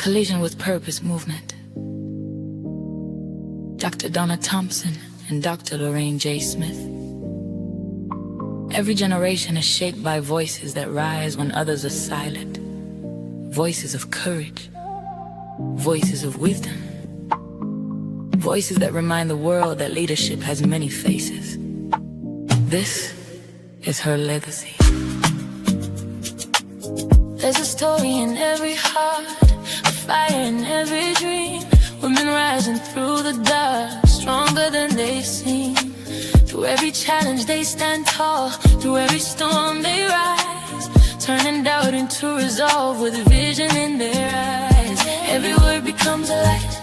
Collision with Purpose movement. Dr. Donna Thompson and Dr. Lorraine J. Smith. Every generation is shaped by voices that rise when others are silent. Voices of courage. Voices of wisdom. Voices that remind the world that leadership has many faces. This is her legacy. There's a story in every heart, a fire in every dream. Women rising through the dark, stronger than they've seen. Through every challenge they stand tall, through every storm they rise, turning doubt into resolve with vision in their eyes. Every word becomes a light,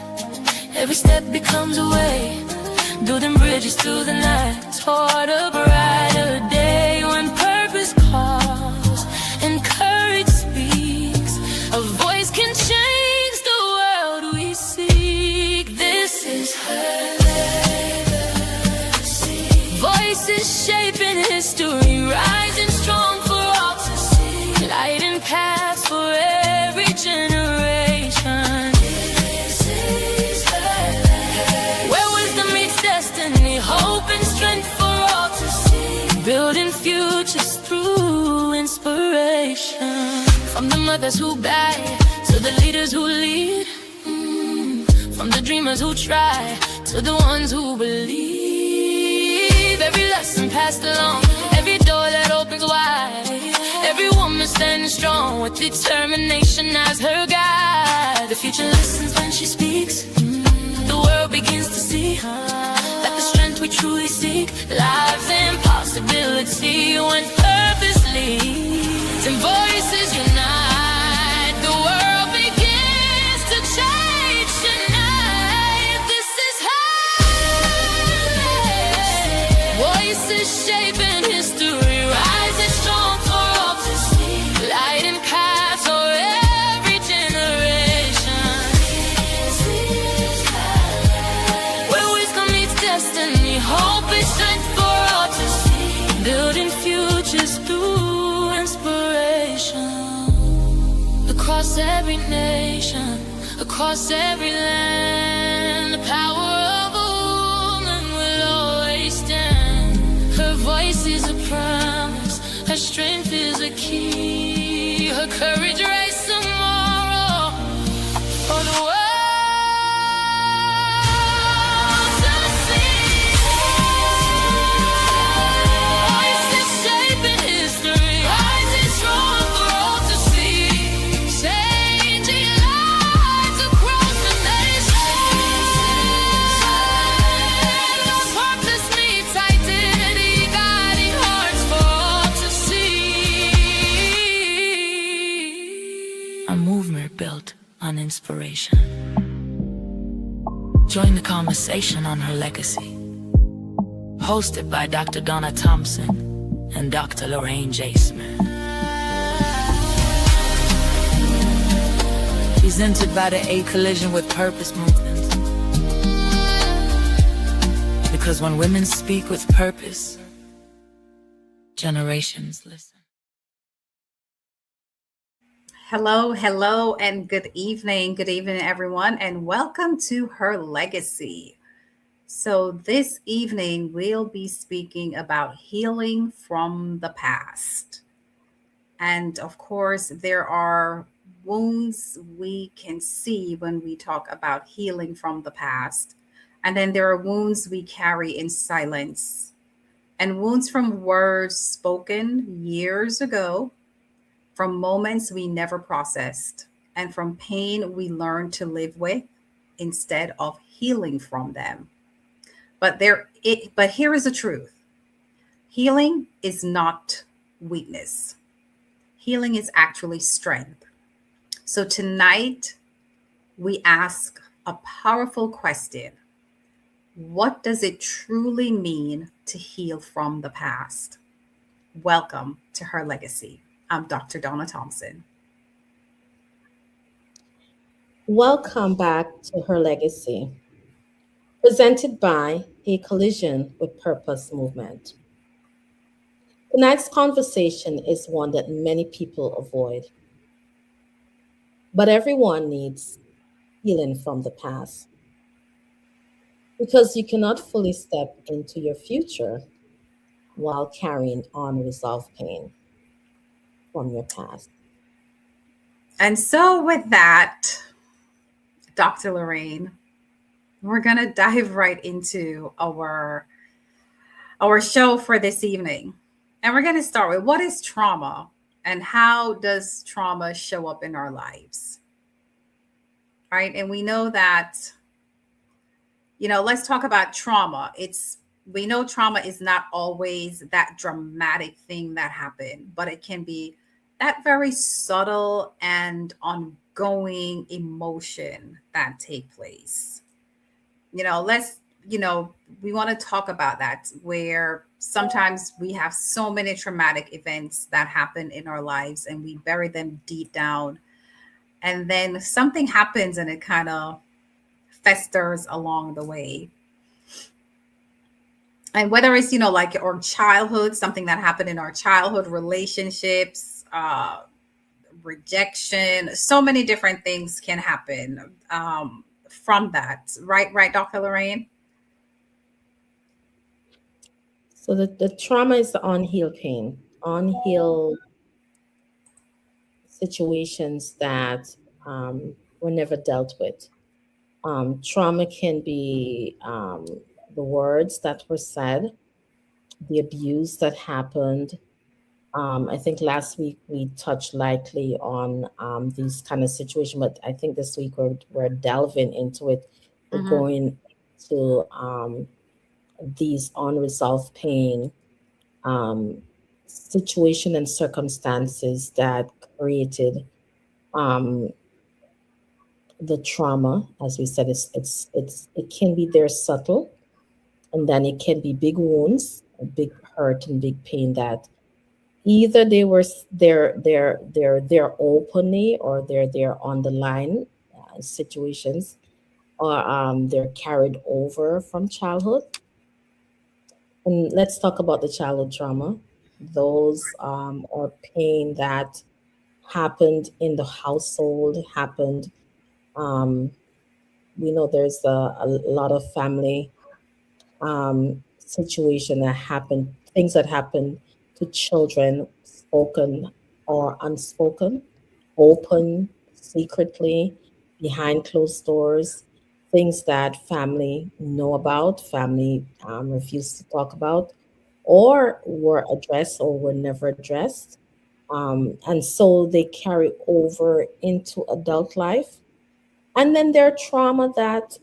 every step becomes a way, building bridges through the night toward a brighter day. When purpose calls and courage speaks, a voice can change the world we seek. This is her legacy. Voices shaping history, rising strong for all to see, lighting paths for every generation. This is her legacy. Where wisdom meets destiny, hope and strength for all to see, building futures through inspiration. From the mothers who guide to the leaders who lead, from the dreamers who try to the ones who believe. Every lesson passed along, every door that opens wide, every woman standing strong with determination as her guide. The future listens when she speaks, the world begins to see that the strength we truly seek lies in possibility. When purpose leads and voices unite, the world begins to change tonight. This is her voices shaping history, rising strong for all to see, lighting paths for every generation. Where wisdom meets destiny, hope and strength for all to see, building futures through inspiration. Across every nation, across every land, the power of a woman will always stand. Her voice is a promise, her strength is a key, her courage writes tomorrow for the world to see. Voices shaping history, rising strong for all to see, changing lives across the nation. Purpose meets identity, guiding hearts for all to see. A movement built on inspiration. Join the conversation on her legacy. Hosted by Dr. Donna Thompson and Dr. Lorraine J. Smith. Presented by the A Collision with Purpose movement. Because when women speak with purpose, generations listen. Hello, hello, and good evening. Good evening, everyone, and welcome to Her Legacy. So this evening, we'll be speaking about healing from the past. And of course, there are wounds we can see when we talk about healing from the past. And then there are wounds we carry in silence, and wounds from words spoken years ago, from moments we never processed, and from pain we learned to live with instead of healing from them. But here is the truth. Healing is not weakness. Healing is actually strength. So tonight, we ask a powerful question. What does it truly mean to heal from the past? Welcome to Her Legacy. I'm Dr. Donna Thompson. Welcome back to Her Legacy, presented by A Collision with Purpose movement. Tonight's conversation is one that many people avoid. But everyone needs healing from the past because you cannot fully step into your future while carrying unresolved pain from your past. And so, with that, Dr. Lorraine, we're going to dive right into our show for this evening. And we're going to start with what is trauma and how does trauma show up in our lives? Right? And we know that, let's talk about trauma. We know trauma is not always that dramatic thing that happened, but it can be that very subtle and ongoing emotion that take place. Let's, we want to talk about that, where sometimes we have so many traumatic events that happen in our lives and we bury them deep down. And then something happens and it kind of festers along the way. And whether it's, like our childhood, something that happened in our childhood, relationships, rejection, so many different things can happen from that. Right, Dr. Lorraine? So the trauma is the unhealed pain, unhealed situations that were never dealt with. Trauma can be the words that were said, the abuse that happened. I think last week we touched lightly on these kind of situations, but I think this week we're delving into it. We're Mm-hmm. going to these unresolved pain situation and circumstances that created um, the trauma. As we said, it can be there subtle, and then it can be big wounds, a big hurt and big pain that either they're openly, or they're there on the line situations, or they're carried over from childhood. And let's talk about the childhood trauma. Those are pain that happened in the household, happened. Um, we know there's a lot of family situation that happen, things that happen to children, spoken or unspoken, open, secretly, behind closed doors, things that family know about, family refuse to talk about, or were addressed or were never addressed. And so they carry over into adult life. And then there are trauma that,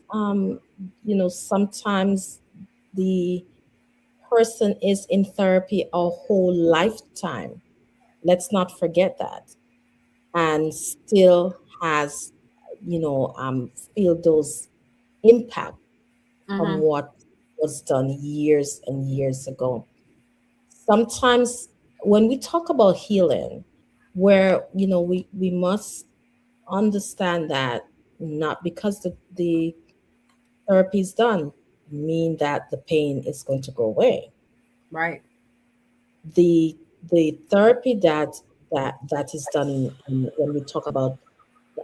sometimes the person is in therapy a whole lifetime. Let's not forget that. And still has, feel those impact from Mm-hmm. what was done years and years ago. Sometimes when we talk about healing, where, we must understand that not because the therapy is done mean that the pain is going to go away. Right. The therapy that is done when we talk about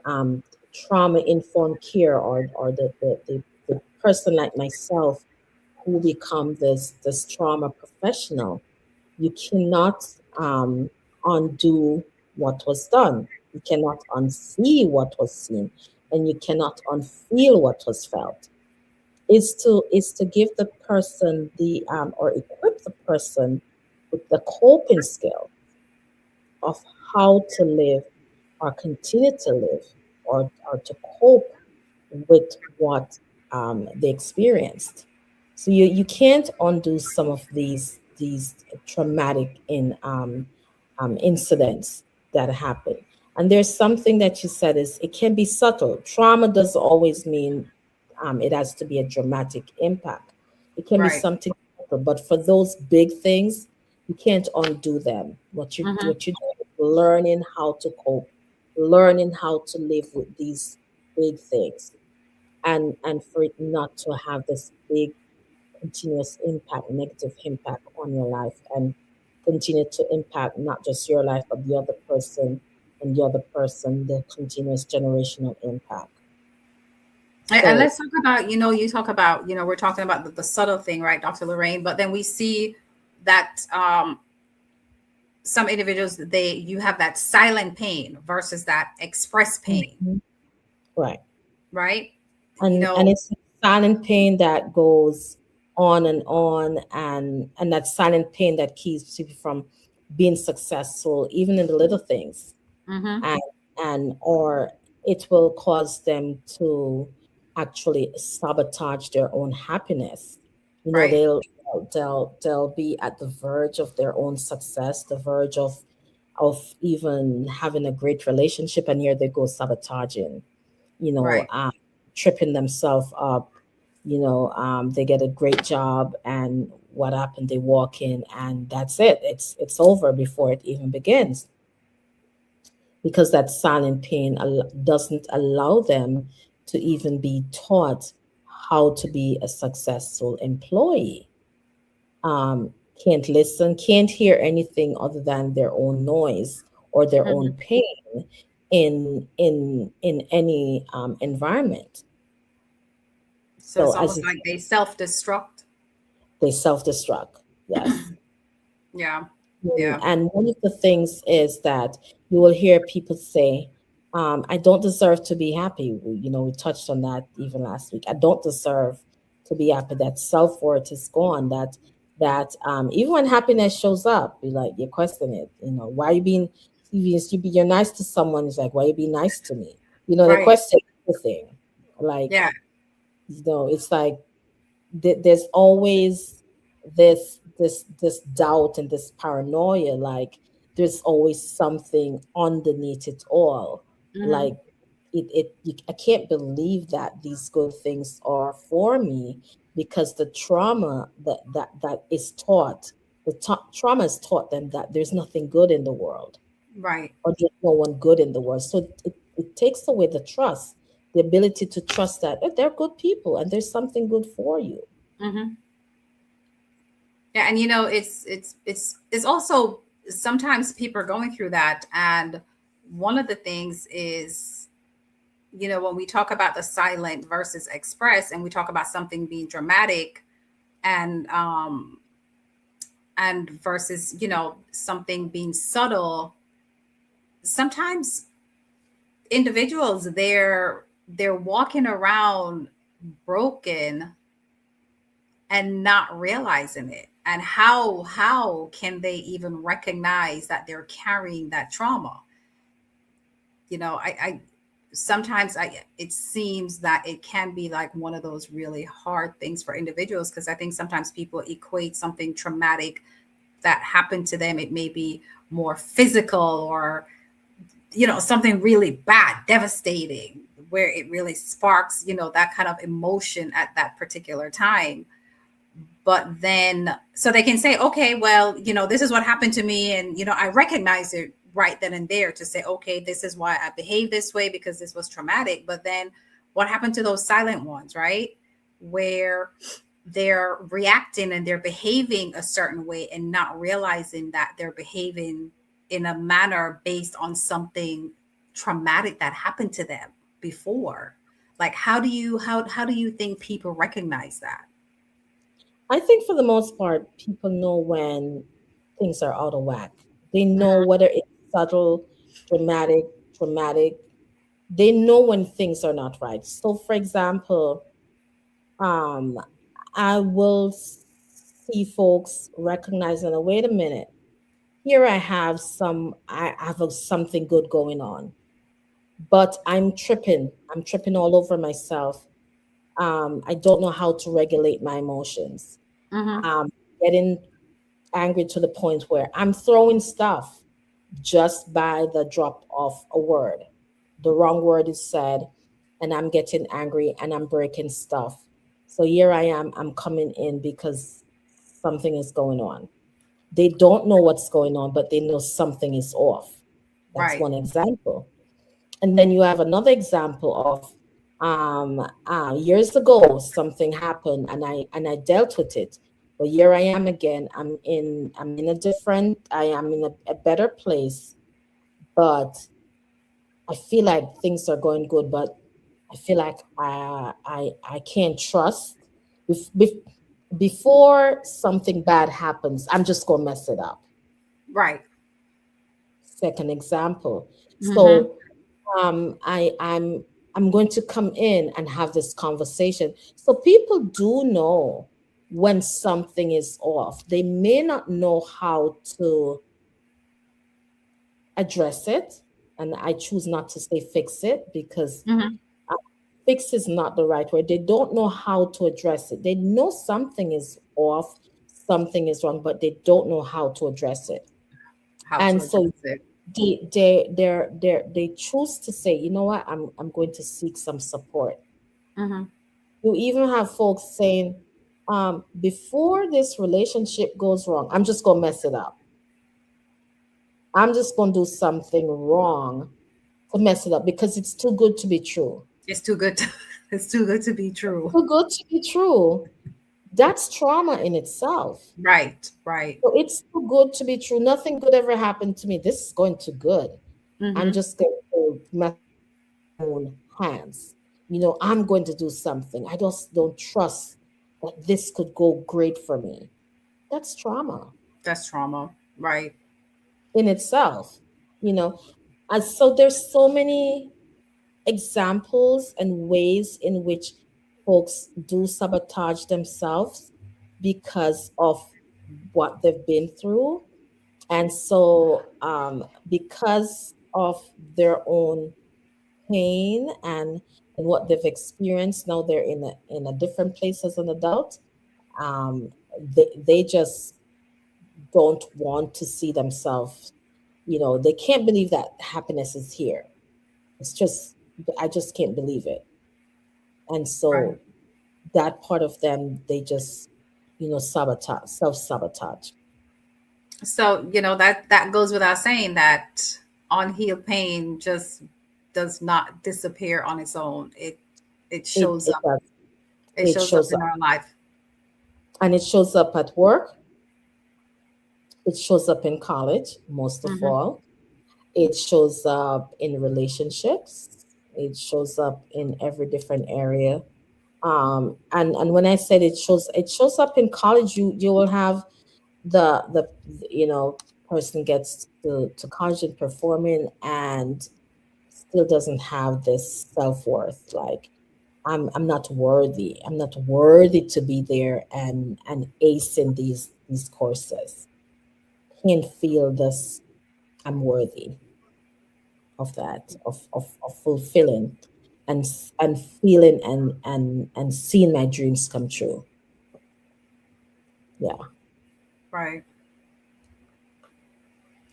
um, trauma informed care, or the person like myself who become this trauma professional, you cannot undo what was done. You cannot unsee what was seen, and you cannot unfeel what was felt. Is to give the person the or equip the person with the coping skill of how to live, or continue to live, or to cope with what they experienced. So you can't undo some of these traumatic incidents that happen. And there's something that you said is it can be subtle. Trauma doesn't always mean it has to be a dramatic impact. It can be Right. something subtle, but for those big things, you can't undo them. Mm-hmm. What you do is learning how to cope, learning how to live with these big things, and for it not to have this big continuous impact, negative impact on your life, and continue to impact not just your life but the other person and the other person, the continuous generational impact. And let's talk about, you talk about, we're talking about the subtle thing, right, Dr. Lorraine, but then we see that some individuals, you have that silent pain versus that express pain. Mm-hmm. Right. Right. And it's silent pain that goes on, and that silent pain that keeps people from being successful, even in the little things. Mm-hmm. And or it will cause them to actually sabotage their own happiness. Right. They'll be at the verge of their own success, the verge of even having a great relationship, and here they go sabotaging, Right. tripping themselves up. They get a great job, and what happened? They walk in, and that's it. It's over before it even begins, because that silent pain doesn't allow them to even be taught how to be a successful employee. Can't listen, can't hear anything other than their own noise or their own Mm-hmm. pain in any environment. So it's So as almost like they self-destruct. they self-destruct, yes. Yeah. Yeah. And one of the things is that you will hear people say, I don't deserve to be happy. We touched on that even last week. I don't deserve to be happy. That self-worth is gone. That even when happiness shows up, you question it. Why you being, you're nice to someone, it's like, why you being nice to me? They Right. question everything. Like, Yeah. it's like there's always this doubt and this paranoia, like there's always something underneath it all. Mm-hmm. Like I can't believe that these good things are for me, because the trauma that is taught, trauma has taught them that there's nothing good in the world, Right. or there's no one good in the world. So it takes away the trust, the ability to trust that they're good people and there's something good for you. Mm-hmm. Yeah, and it's also sometimes people are going through that, and one of the things is, when we talk about the silent versus express, and we talk about something being dramatic, and versus something being subtle. Sometimes individuals, they're walking around broken and not realizing it, and how can they even recognize that they're carrying that trauma? I sometimes it seems that it can be like one of those really hard things for individuals, because I think sometimes people equate something traumatic that happened to them. It may be more physical, or something really bad, devastating, where it really sparks that kind of emotion at that particular time. But then, so they can say, okay, well, this is what happened to me, and I recognize it right then and there, to say, okay, this is why I behave this way, because this was traumatic. But then what happened to those silent ones, right, where they're reacting and they're behaving a certain way and not realizing that they're behaving in a manner based on something traumatic that happened to them before? Like, how do you think people recognize that? I think for the most part, people know when things are out of whack. They know whether it's subtle, dramatic, traumatic. They know when things are not right. So, for example, um, I will see folks recognizing, oh, wait a minute, here I have something good going on, but I'm tripping. I'm tripping all over myself. I don't know how to regulate my emotions. Mm-hmm. Um, Getting angry to the point where I'm throwing stuff just by the drop of a word. The wrong word is said, and I'm getting angry and I'm breaking stuff. So here I am, I'm coming in because something is going on. They don't know what's going on, but they know something is off. That's Right. one example. And then you have another example of years ago something happened and I dealt with it. But here I am again. I'm in a different, I am in a better place, but I feel like things are going good, but I feel like I can't trust. Bef- bef- Before something bad happens, I'm just gonna mess it up. Right. Second example. Mm-hmm. So I'm going to come in and have this conversation. So people do know when something is off. They may not know how to address it, and I choose not to say fix it because Mm-hmm. fix is not the right word. They don't know how to address it. They know something is off, something is wrong, but they don't know how to address it. How to And so address it. they choose to say, you know what, I'm going to seek some support. Mm-hmm. You even have folks saying, before this relationship goes wrong, I'm just gonna mess it up. I'm just gonna do something wrong to mess it up because it's too good to be true. It's too good. It's too good to be true. Too good to be true. That's trauma in itself. Right. Right. So it's too good to be true. Nothing good ever happened to me. This is going too good. I'm Mm-hmm. just going to mess my own hands. I'm going to do something. I just don't trust that this could go great for me. That's trauma That's trauma. Right. in itself. You know, and so there's so many examples and ways in which folks do sabotage themselves because of what they've been through. And so, because of their own pain and what they've experienced, now they're in a different place as an adult. They just don't want to see themselves. They can't believe that happiness is here. It's just, I just can't believe it. And Right. so that part of them, they just, sabotage, self sabotage. So, that goes without saying that unhealed pain just does not disappear on its own. It It, shows it up. does. It It shows up shows in up. our life. And it shows up at work. It shows up in college, most of Hmm. all. It shows up in relationships. It shows up in every different area. And when I said it shows up in college, you will have the person gets to college and performing and still doesn't have this self-worth. Like, I'm not worthy. I'm not worthy to be there and acing these courses. Can't feel this. I'm worthy of that, of fulfilling and feeling and seeing my dreams come true. Yeah. Right.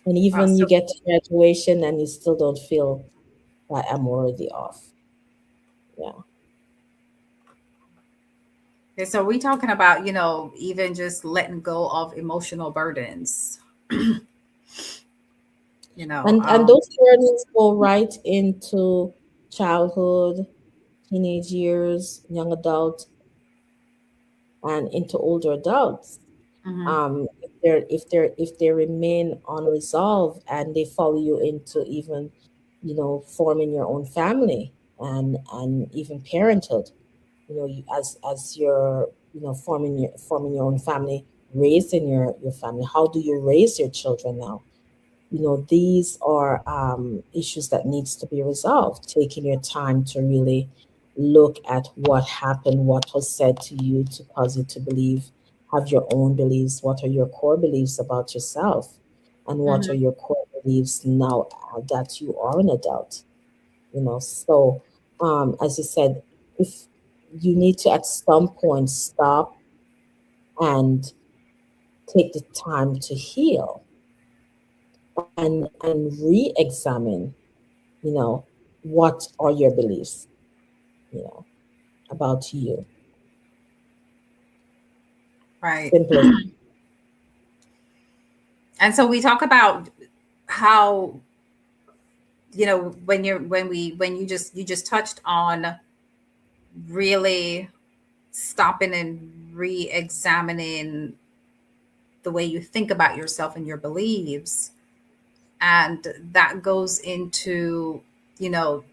And Wow. even you So, get to graduation and you still don't feel that I'm worthy of. Yeah. okay, so we talking about, even just letting go of emotional burdens. You know, And those burdens go right into childhood, teenage years, young adult, and into older adults. mhm. If they remain unresolved and they follow you into even forming your own family and even parenthood, as you're forming your own family, raising your family, how do you raise your children now? These are issues that needs to be resolved, taking your time to really look at what happened, what was said to you to cause you to believe, have your own beliefs, what are your core beliefs about yourself, and what are Mhm. your core beliefs now that you are an adult. So, as you said, if you need to at some point stop and take the time to heal and re-examine, you know, what are your beliefs, you know, about you. Right. Simple as And so we talk about how, when you just touched on really stopping and re-examining the way you think about yourself and your beliefs. And that goes into you know,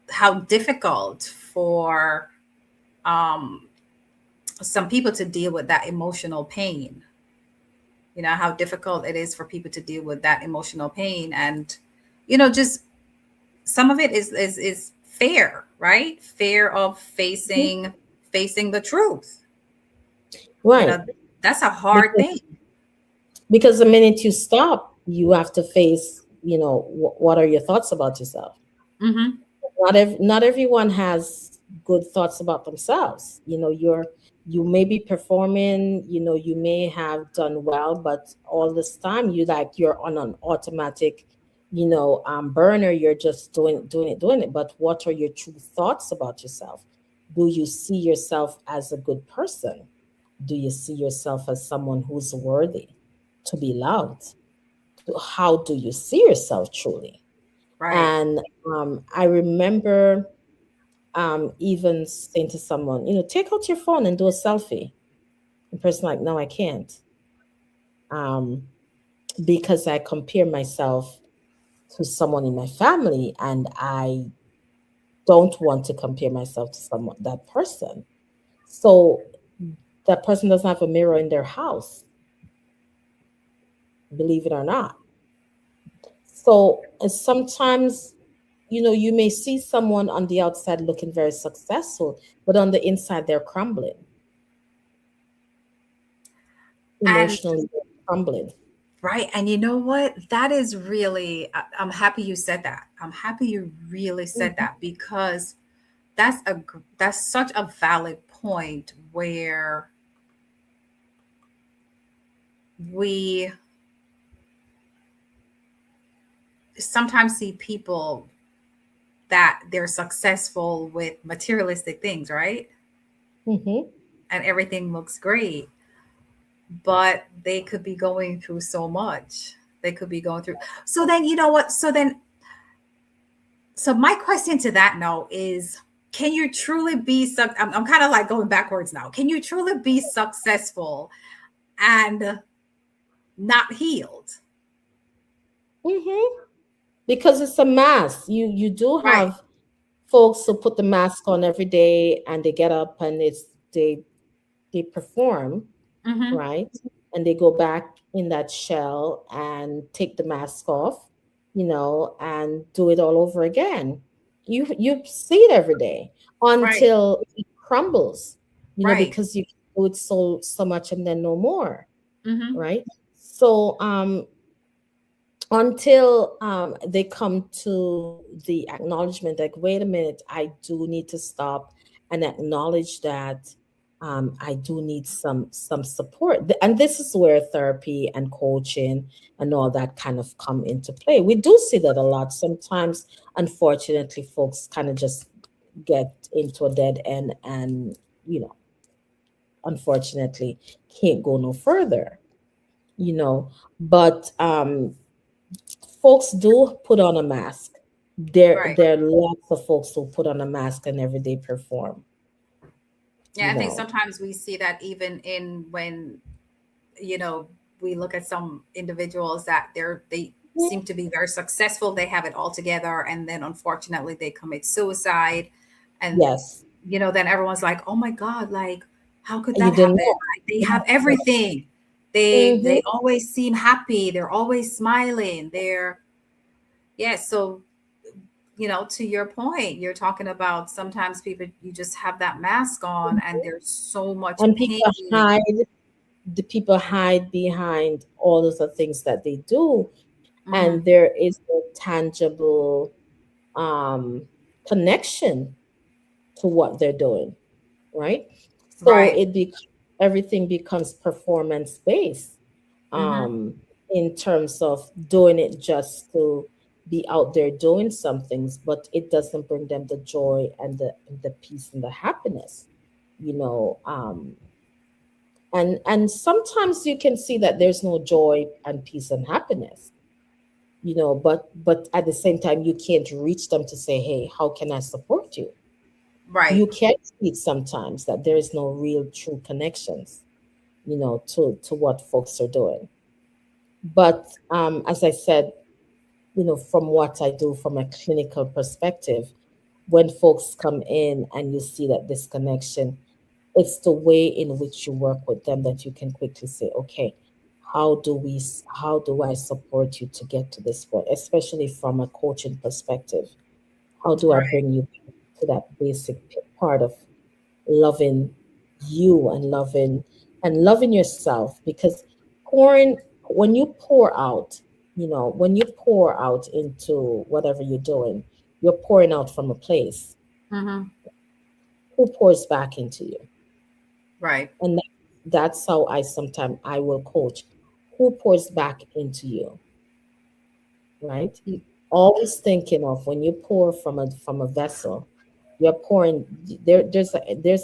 how difficult for um, some people to deal with that emotional pain. How difficult it is for people to deal with that emotional pain, and just some of it is fear, right? Fear of Mhm. facing the truth. you Right. know that's a hard Because thing. because the minute you stop, you have to face, what are your thoughts about yourself? Hmm. Not everyone has good thoughts about themselves. You may be performing, you may have done well, but all this time you're on an automatic, burner. You're just doing it. But what are your true thoughts about yourself? Do you see yourself as a good person? Do you see yourself as someone who's worthy to be loved? How do you see yourself truly? Right. And I remember even saying to someone, take out your phone and do a selfie. The person like, no, I can't, um, because I compare myself to someone in my family, and I don't want to compare myself to someone that person. So that person doesn't have a mirror in their house, believe it or not. So sometimes, you may see someone on the outside looking very successful, but on the inside they're crumbling, And emotionally crumbling. right. And you know what? That is really, I'm happy you said that. I'm happy you really said Mhm. that, because that's such a valid point, where we sometimes see people that they're successful with materialistic things, right? Mhm. And everything looks great, but they could be going through so much. They could be going through. So then, you know what? So my question to that note is, can you truly be I'm kind of like going backwards now. Can you truly be successful and not healed? Mhm. Because it's a mask. You do Right. have folks who put the mask on every day, and they get up and they perform, Mm-hmm. right? And they go back in that shell and take the mask off, and do it all over again. You see it every day Right. until it crumbles, Right. because you do it so much and then no more, Mm-hmm. right? So until they come to the acknowledgement, like, wait a minute, I do need to stop and acknowledge that I do need some support. And this is where therapy and coaching and all that kind of come into play. We do see that a lot. Sometimes, unfortunately, folks kind of just get into a dead end, and you know unfortunately can't go no further, you know but folks do put on a mask. Right. There are lots of folks who put on a mask and every day perform. Yeah, You I think know. sometimes we see that even in when you know we look at some individuals that they seem to be very successful, they have it all together, and then unfortunately they commit suicide. And Yes, then everyone's like, oh my god, like how could you that didn't happen? know. Like, they have everything. They Mm-hmm. always seem happy, they're always smiling, they're yeah. So to your point, you're talking about sometimes people, you just have that mask on and there's so much And pain. people hide behind all of the things that they do, and Hmm. there is no tangible um, connection to what they're doing, right? So Right. everything becomes performance based, Hmm. in terms of doing it just to be out there doing some things, but it doesn't bring them the joy and the peace and the happiness, you know. And sometimes you can see that there's no joy and peace and happiness, but at the same time you can't reach them to say, hey, how can I support you? Right. You can see it sometimes that there is no real true connections, to what folks are doing. But as I said, from what I do from a clinical perspective, when folks come in and you see that disconnection, it's the way in which you work with them that you can quickly say, okay, how do I support you to get to this point, especially from a coaching perspective? How do I Right. bring you to that basic part of loving you and loving yourself? Because pouring when you pour out, when you pour out into whatever you're doing, you're pouring out from a place. Mm-hmm. Who pours back into you? Right. And that's how I will coach. Who pours back into you, right? Y- Always thinking of when you pour from a vessel, you're pouring there's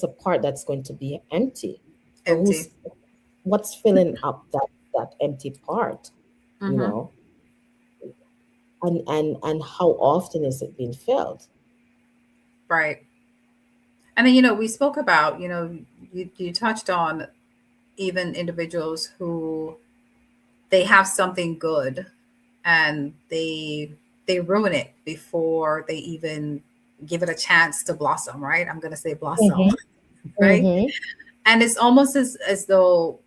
a part that's going to be empty. So Empty. what's filling up that empty part, you Mm-hmm. know? And how often is it being filled? Right. And then, we spoke about, you touched on even individuals who they have something good and they ruin it before they even give it a chance to blossom, right? I'm going to say blossom, Mm-hmm. right? Mm-hmm. And it's almost as though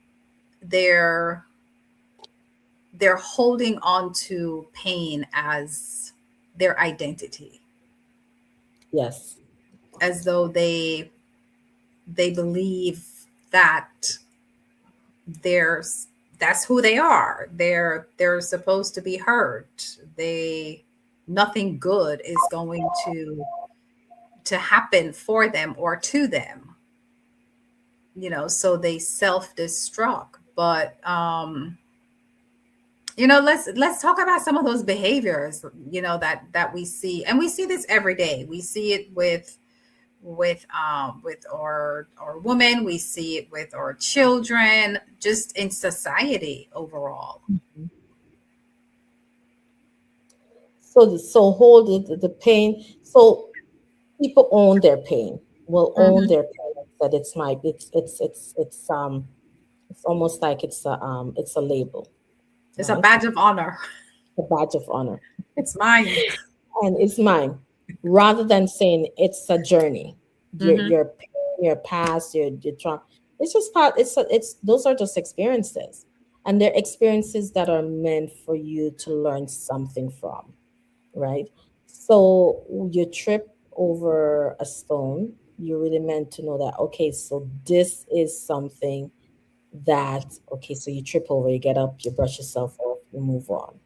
they're they're holding on to pain as their identity, Yes. as though they believe that there's that's who they are. They're supposed to be hurt. They Nothing good is going to happen for them or to them, so they self-destruct. But let's talk about some of those behaviors, that we see, and we see this every day. We see it with our women, we see it with our children, just in society overall. So hold it, the pain. So people own their pain. Will own Hmm. their pain. That it's almost like it's a label, It's a right? badge of honor. A badge of honor, It's mine. and it's mine. Rather than saying it's a journey, Hmm. your pain, your past, your trauma. It's just part. It's those are just experiences, and they're experiences that are meant for you to learn something from, right? So you trip over a stone, you're really meant to know that, okay, so this is something okay, so you trip over, you get up, you brush yourself off, you move on.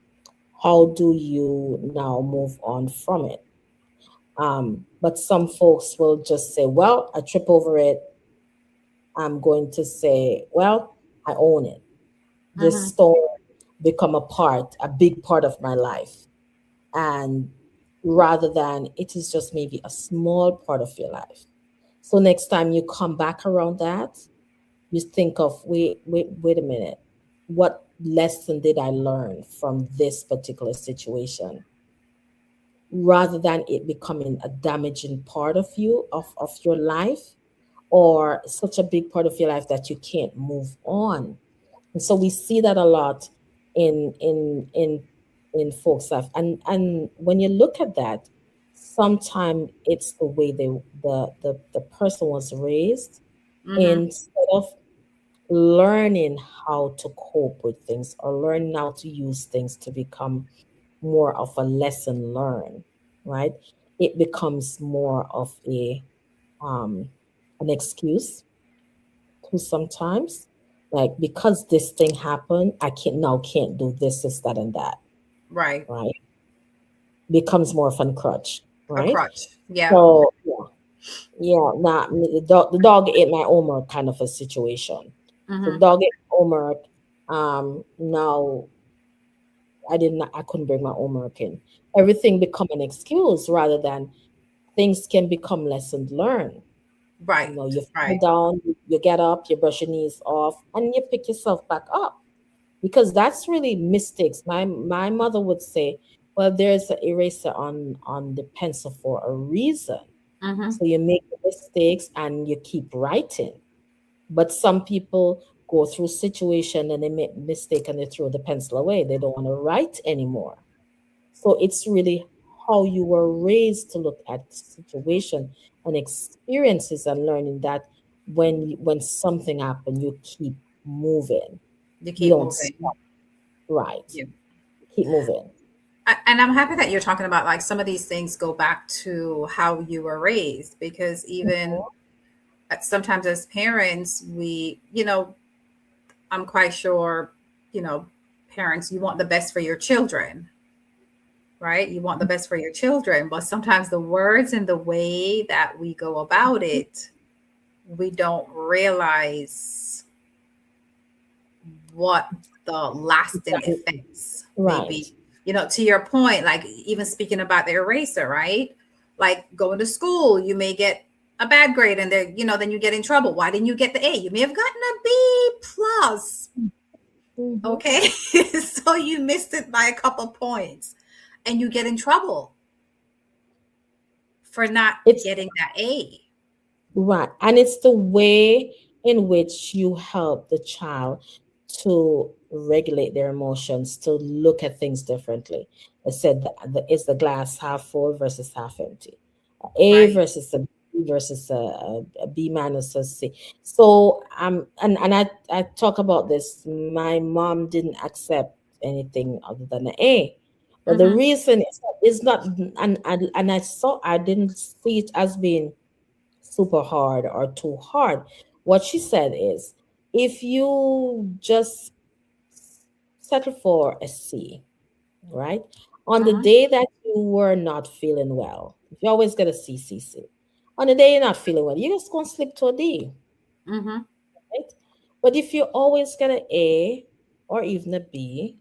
How do you now move on from it? But some folks will just say, well, I trip over it. I'm going to say, well, I own it. This Hmm. stone become a big part of my life. And rather than it is just maybe a small part of your life. So next time you come back around that, you think of wait a minute. What lesson did I learn from this particular situation? Rather than it becoming a damaging part of of your life, or such a big part of your life that you can't move on. And so we see that a lot in in in in folks' life. And when you look at that, sometimes it's the way the person was raised, Hmm. instead of learning how to cope with things or learning how to use things to become more of a lesson learned, right? It becomes more of a um an excuse to sometimes, like, because this thing happened, I can't do this, that, and that, Right. right? Becomes more of a crutch, A right? crutch. Yeah. So yeah, nah, the dog ate my homework kind of a situation. So the Hmm. dog ate my homework. Now I couldn't bring my homework in. Everything become an excuse rather than things can become lessons learned. Right. You fall Right. down, you get up, you brush your knees off, and you pick yourself back up, because that's really mistakes. My mother would say, well, there's an eraser on the pencil for a reason. Hmm. So you make mistakes and you keep writing. But some people go through situation and they make mistake and they throw the pencil away. They don't want to write anymore. So it's really how you were raised to look at the situation and experiences and learning that when something happens, you keep moving. You You keep don't moving. stop. Right. Yeah. Keep moving. And I'm happy that you're talking about like some of these things go back to how you were raised, because even sometimes as parents, I'm quite sure, you know, parents, you want the best for your children, right? You want the best for your children, but sometimes the words and the way that we go about it, we don't realize what the lasting Exactly. effects may Right. be. To your point, like even speaking about the eraser, right? Like going to school, you may get a bad grade and then you get in trouble. Why didn't you get the A? You may have gotten a B plus. Mm-hmm. Okay. So you missed it by a couple points and you get in trouble for not It's getting that A. right. And it's the way in which you help the child to regulate their emotions, to look at things differently. I said is the glass half full versus half empty. A Right. versus a B versus a B minus a C. So and I talk about this. My mom didn't accept anything other than an A. But the Mm-hmm. reason is not and I didn't see it as being super hard or too hard. What she said is if you just settle for a C, right? On the Mm-hmm. day that you were not feeling well, if you always get a C, C, C. On the day you're not feeling well, you're just going to slip to a D, Mm-hmm. right? But if you always get an A or even a B,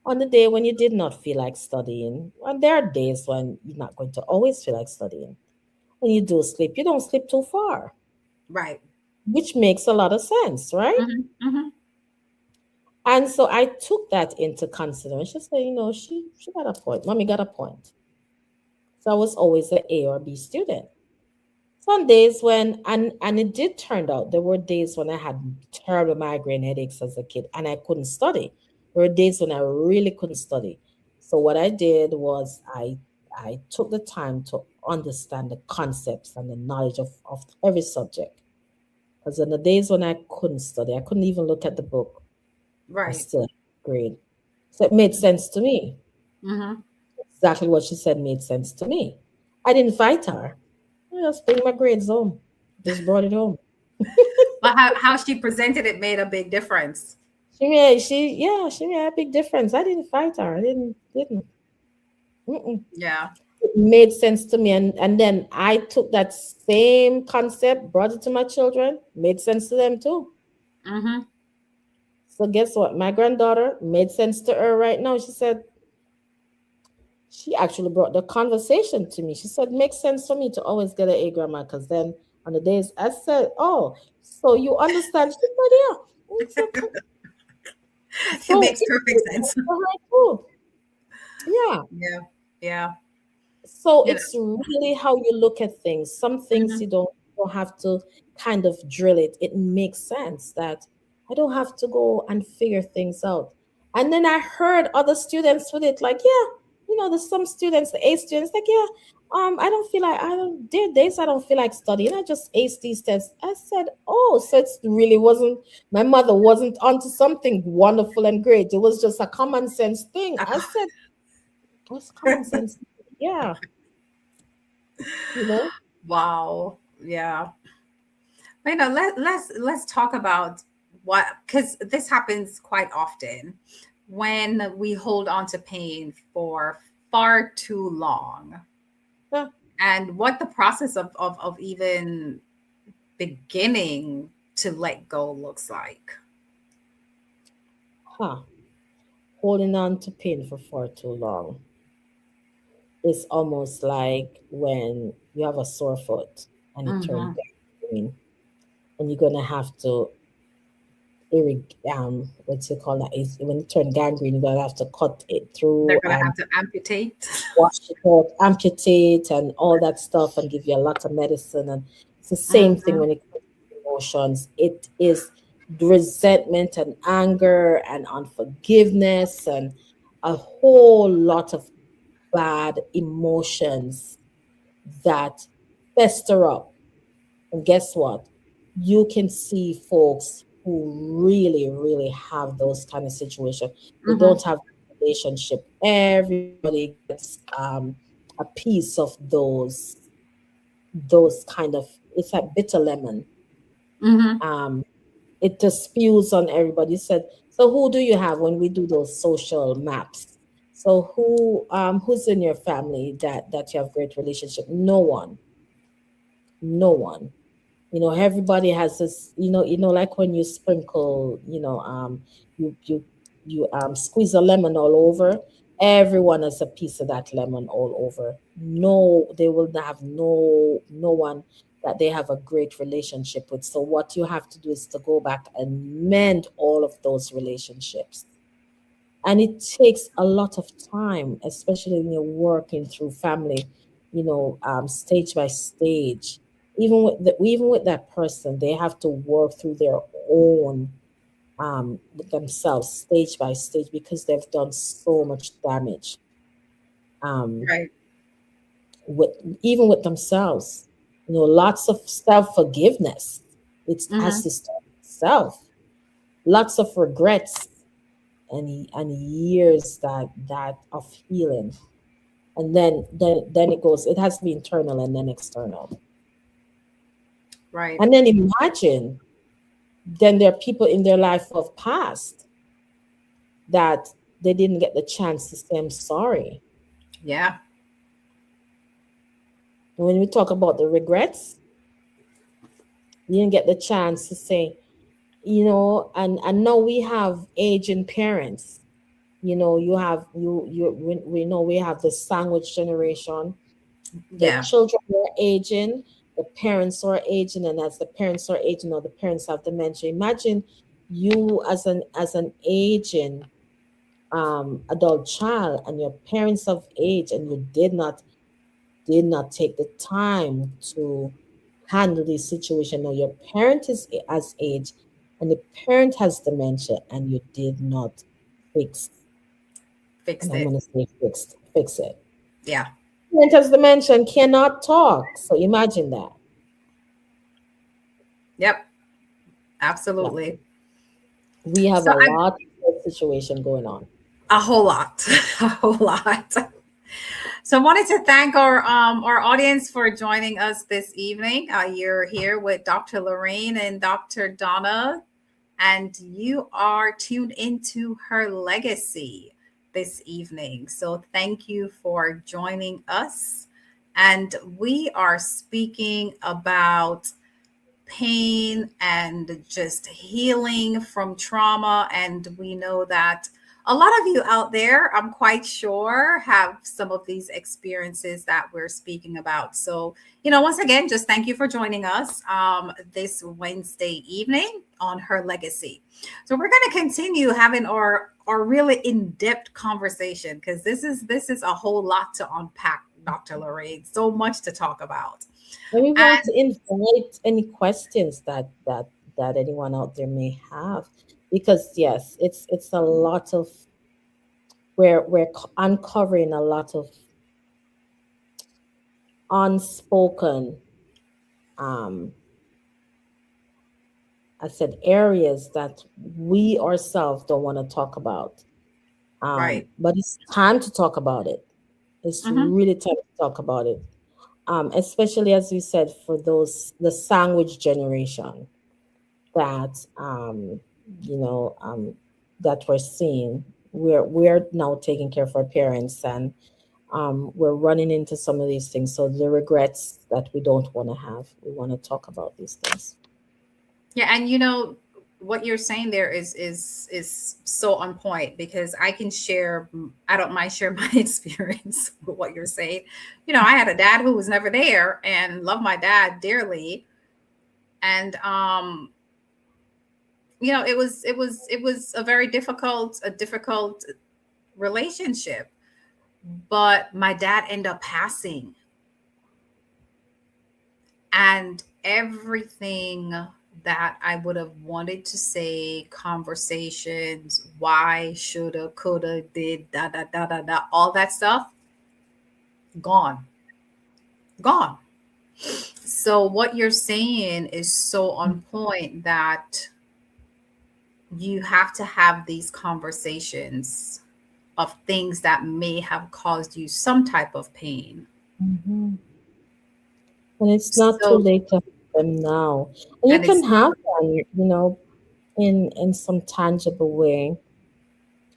on the day when you did not feel like studying, and there are days when you're not going to always feel like studying, when you do slip, you don't slip too far, Right. which makes a lot of sense, right? Mm-hmm. Mm-hmm. And so I took that into consideration. So, she got a point. Mommy got a point. So I was always an A or B student. Some days and it did turn out there were days when I had terrible migraine headaches as a kid and I couldn't study. There were days when I really couldn't study. So what I did was I took the time to understand the concepts and the knowledge of every subject. Because in the days when I couldn't study, I couldn't even look at the book, I Right. still had a grade. So it made sense to me. Mm-hmm. Exactly what she said made sense to me. I didn't fight her. I just bring my grades home. Just brought it home. But how she presented it made a big difference. She made a big difference. I didn't fight her. I didn't. Mm-mm. Yeah. It made sense to me, and then I took that same concept, brought it to my children, made sense to them too. Mm-hmm. So guess what? My granddaughter made sense to her right now. She actually brought the conversation to me. She said, "Makes sense for me to always get an A, grandma, because then on the days I said, oh, so you understand?" She said, "Yeah." I said, It so makes it perfect made sense sense. for her too. Yeah. Yeah. Yeah. So You know. it's really how you look at things. Some things Mhm. you don't have to kind of drill it. It makes sense that I don't have to go and figure things out. And then I heard other students with it, like, yeah, there's some students, the A students, like, yeah, I don't feel like there are days I don't feel like studying. I just ace these tests. I said, oh, so it really wasn't my mother wasn't onto something wonderful and great. It was just a common sense thing. I said, what's common sense? Yeah, you know. Wow. Yeah. Let's talk about what, because this happens quite often when we hold on to pain for far too long, Yeah. and what the process of even beginning to let go looks like. Huh. Holding on to pain for far too long is almost like when you have a sore foot and it turned Hmm. gangrene, and you're gonna have to what's it called that is when it turned gangrene, you're gonna have to cut it They're through gonna and have to amputate. wash it out, amputate and all that stuff and give you a lot of medicine. And it's the same thing Hmm. when it comes to emotions. It is resentment and anger and unforgiveness and a whole lot of bad emotions that fester up. And guess what? You can see folks who really, really have those kind of situations. They Mm-hmm. don't have a relationship. Everybody gets a piece of those kind of, it's like bitter lemon. Mm-hmm. Um, it just spews on everybody. Said, so who do you have when we do those social maps? So who's in your family that you have great relationship? No one, no one. Everybody has this, like when you sprinkle, you squeeze a lemon all over. Everyone has a piece of that lemon all over. No, they will have no one that they have a great relationship with. So what you have to do is to go back and mend all of those relationships. And it takes a lot of time, especially when you're working through family, stage by stage. Even with that person, they have to work through their own with themselves stage by stage because they've done so much damage um, Right. with even with themselves. Lots of self forgiveness. It has Mm-hmm. to start with self. Lots of regrets and years that of healing, and then it goes. It has to be internal and then external. Right. And then imagine, then there are people in their life who have passed that they didn't get the chance to say I'm sorry. Yeah. When we talk about the regrets, you didn't get the chance to say, and now we have aging parents. You have we know we have the sandwich generation. The Yeah. children are aging, the parents are aging, and as the parents are aging, or the parents have dementia. Imagine you as an aging adult child, and your parents of age, and you did not take the time to handle this situation. Now your parent is as age, and the parent has dementia, and you did not fix, and Fixed I'm it. gonna say fix it. Yeah. Parent has dementia and cannot talk. So imagine that. Yep. Yeah. Absolutely. We have So a I'm lot of situation going on. a whole lot, a whole lot. So I wanted to thank our audience for joining us this evening. You're here with Dr. Lorraine and Dr. Donna, and you are tuned into her legacy this evening. So thank you for joining us. And we are speaking about pain and just healing from trauma. And we know that a lot of you out there, I'm quite sure, have some of these experiences that we're speaking about. So, once again, just thank you for joining us this Wednesday evening on Her Legacy. So we're going to continue having our really in-depth conversation because this is a whole lot to unpack, Dr. Lorraine. So much to talk about. And we want And to invite any questions that anyone out there may have, because yes, it's a lot of, we're uncovering a lot of unspoken, um, I said, areas that we ourselves don't want to talk about. right. But it's time to talk about it. It's Hmm. really time to talk about it. Especially as we said, for the sandwich generation that you know um, that we're seeing. We're now taking care of our parents, and we're running into some of these things. So the regrets that we don't want to have, we want to talk about these things. Yeah, and what you're saying there is so on point because I can share. I don't mind share my experience with what you're saying. I had a dad who was never there, and loved my dad dearly, and it was a difficult relationship. But my dad ended up passing, and everything that I would have wanted to say, conversations, why, shoulda, coulda, did, da, da, da, da, da, all that stuff, gone, gone. So what you're saying is so on point that you have to have these conversations of things that may have caused you some type of pain. Mm-hmm. And it's not too So, late to have them now. And you and can it's, have them, in some tangible way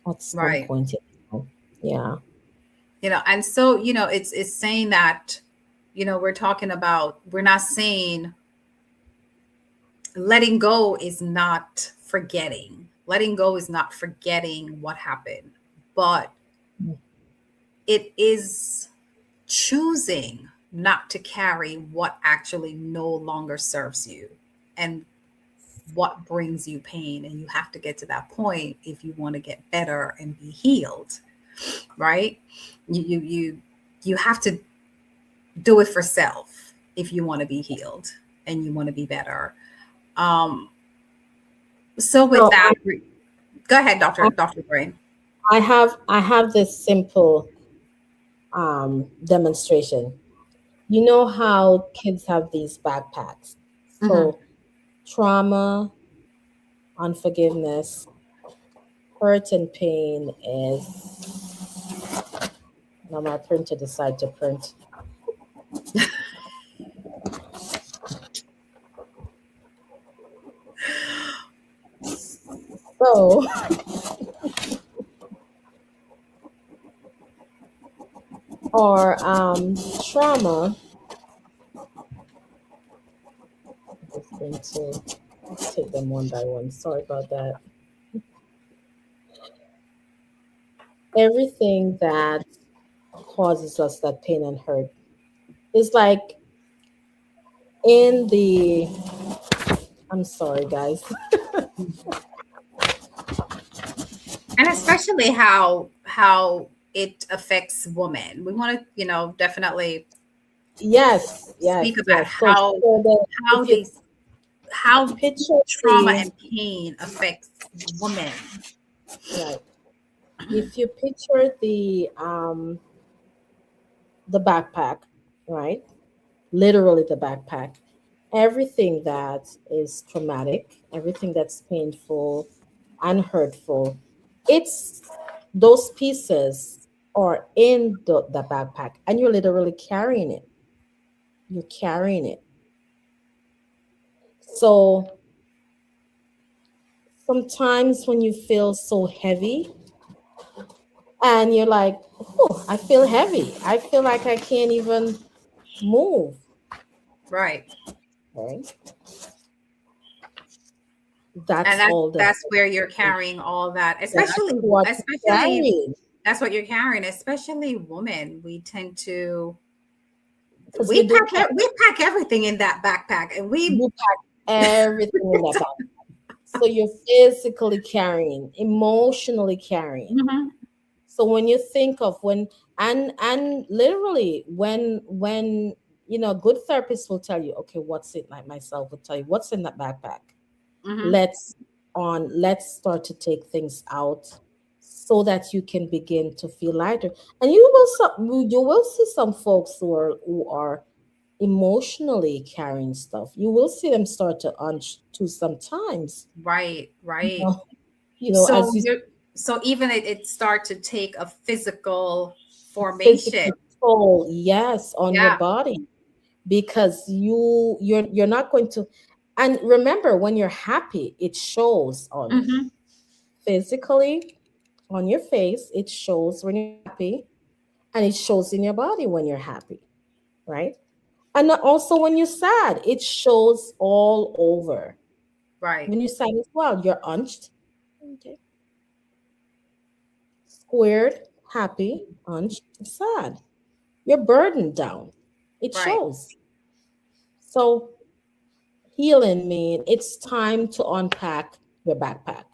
at some right. point. Yeah. And so, it's saying that, we're talking about, we're not saying letting go is not forgetting. Letting go is not forgetting what happened, but it is choosing not to carry what actually no longer serves you and what brings you pain. And you have to get to that point if you want to get better and be healed, right? You have to do it for self if you want to be healed and you want to be better. Um, so with So that, go ahead, I, Dr. Brain. I have this simple demonstration. You know how kids have these backpacks. Hmm. So trauma, unforgiveness, hurt and pain is, now my printer decided to print. So or trauma, I'm just going to take them one by one. Sorry about that. Everything that causes us that pain and hurt is like in the, I'm sorry guys. And especially how it affects women. We want to, definitely Yes, speak yes, about yes. So how if you these how picture trauma the, and pain affects women. right, if you picture the backpack, right? Literally the backpack. Everything that is traumatic, everything that's painful and hurtful, it's those pieces are in the backpack and you're literally carrying it. You're carrying it. So sometimes when you feel so heavy and you're like, oh, I feel heavy. I feel like I can't even move. Right. Okay. And That's all that. that's where you're carrying all that, That's especially what you're especially carrying. that's what you're carrying, especially women. We tend to Because we do carry, we pack everything in that backpack and we you pack everything in that bag. So you're physically carrying, emotionally carrying. Mhm. So when you think of when, and literally when a good therapist will tell you, okay, what's it, like myself will tell you what's in that backpack. Mhm. Let's start to take things out so that you can begin to feel lighter. And you will see some folks who are emotionally carrying stuff. You will see them start to unch to sometimes. Right, You right. know, So as you you're so even it start to take a physical formation. physical toll, yes, on your Yeah. body, because you're not going to. And remember, when you're happy, it shows on you Mhm. physically, on your face. It shows when you're happy, and it shows in your body when you're happy, right? And also when you're sad, it shows all over. Right, When you're sad as well, you're unched, okay, squared, happy, unched, sad. You're burdened down. It right. shows. So healing means it's time to unpack your backpack.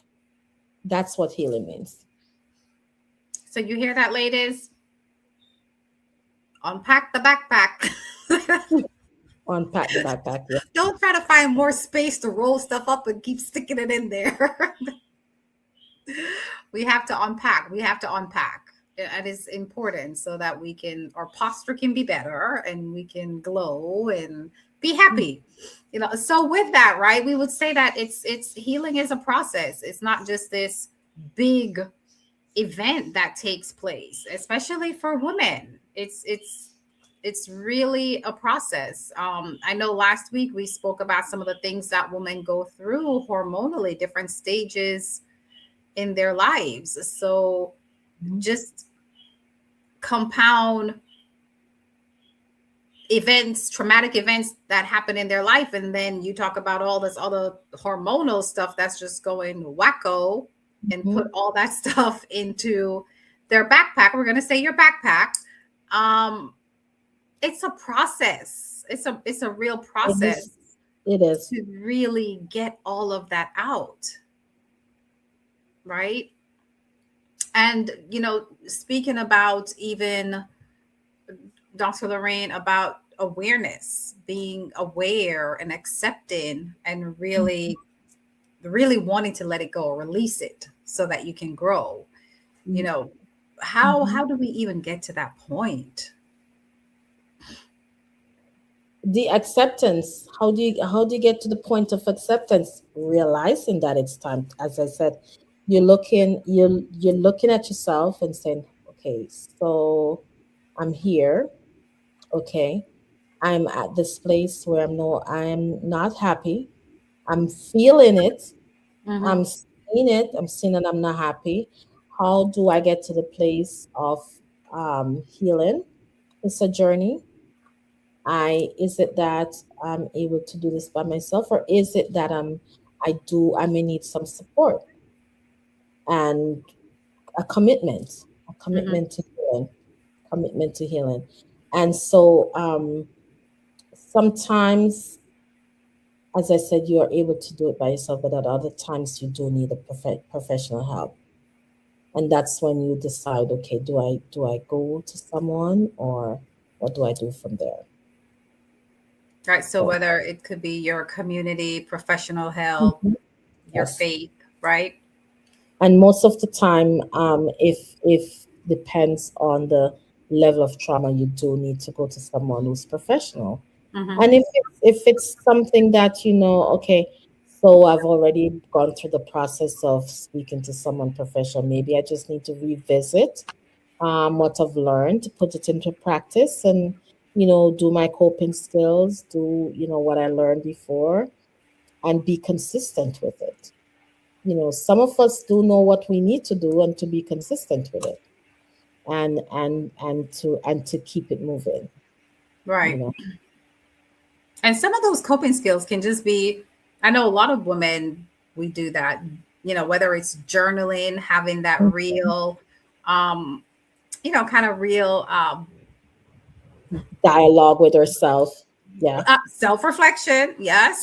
That's what healing means. So you hear that, ladies? Unpack the backpack. Unpack the backpack. Yeah. Don't try to find more space to roll stuff up and keep sticking it in there. We have to unpack. We have to unpack. That is important so that our posture can be better and we can glow and be happy. So with that, right, we would say that it's healing is a process. It's not just this big event that takes place, especially for women. It's really a process. I know last week we spoke about some of the things that women go through hormonally, different stages in their lives. So just compound events, traumatic events that happen in their life, and then you talk about all this other hormonal stuff that's just going wacko, and put all that stuff into their backpack. We're going to say your backpack. It's a process. It's a real process. It is to really get all of that out, right? And speaking about even Dr. Lorraine, about awareness, being aware and accepting, and really wanting to let it go or release it so that you can grow. How do we even get to that point? The acceptance. How do you get to the point of acceptance? Realizing that it's time. As I said, you're looking at yourself and saying, okay, so I'm here. Okay, I'm at this place where I'm not happy. I'm feeling it. I'm seeing it. I'm seeing that I'm not happy. How do I get to the place of healing? It's a journey. Is it that I'm able to do this by myself, or is it that I may need some support and a commitment, commitment to healing. And so sometimes, as I said, you are able to do it by yourself, but at other times you do need a professional help. And that's when you decide, okay, do I go to someone, or what do I do from there? Right. So whether it could be your community, professional help, your faith, right? And most of the time, if depends on the level of trauma, you do need to go to someone who's professional. And if it's something that okay, so I've already gone through the process of speaking to someone professional, maybe I just need to revisit what I've learned, put it into practice, and do my coping skills, do what I learned before, and be consistent with it. Some of us do know what we need to do, and to be consistent with it, and to keep it moving. Right. And some of those coping skills can just be, I know a lot of women, we do that, whether it's journaling, having that real, kind of real dialogue with herself. Yeah. Self-reflection. Yes.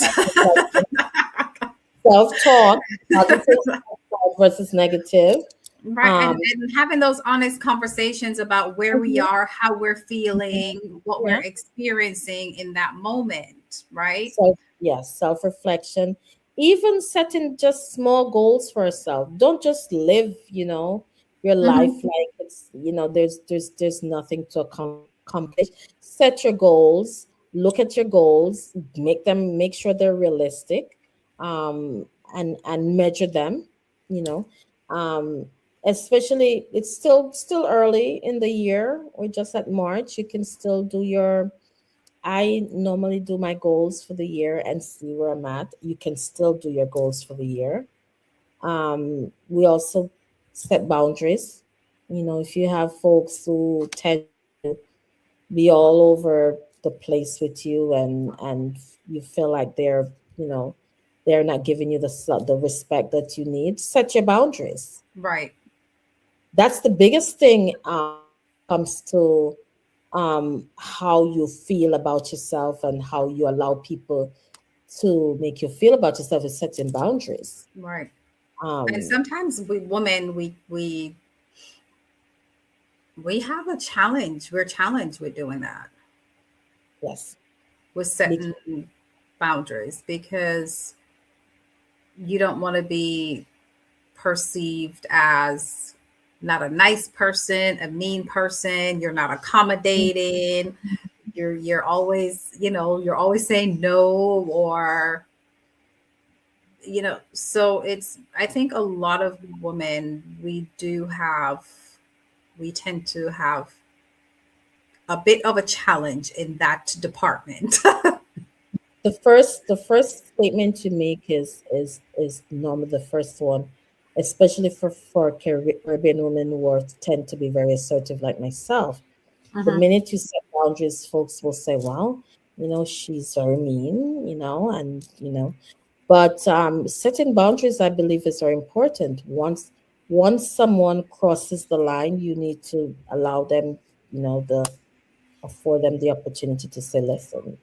Self-talk, positive versus negative. Right. And having those honest conversations about where we are, how we're feeling, what we're experiencing in that moment. Right. So, yes, self-reflection, even setting just small goals for yourself. Don't just live, your life like it's, there's nothing to accomplish. Set your goals, look at your goals, make sure they're realistic, and measure them, especially it's still early in the year. We're just at March. You can still do I normally do my goals for the year and see where I'm at. You can still do your goals for the year. We also set boundaries. If you have folks who tend to be all over the place with you, and you feel like they're not giving you the respect that you need, set your boundaries. Right. That's the biggest thing comes to how you feel about yourself, and how you allow people to make you feel about yourself, is setting boundaries. Right. And sometimes women, we have a challenge. We're challenged with doing that. Yes. With setting boundaries, because you don't want to be perceived as not a nice person, a mean person, you're not accommodating, you're always, you're always saying no, or so it's, I think a lot of women, we tend to have a bit of a challenge in that department. The first statement to make is normally the first one, especially for Caribbean women who tend to be very assertive like myself. The Hmm. minute you set boundaries, folks will say, "Well, she's very mean," and But setting boundaries, I believe, is very important. Once someone crosses the line, you need to allow them, the afford them the opportunity to say, "Listen,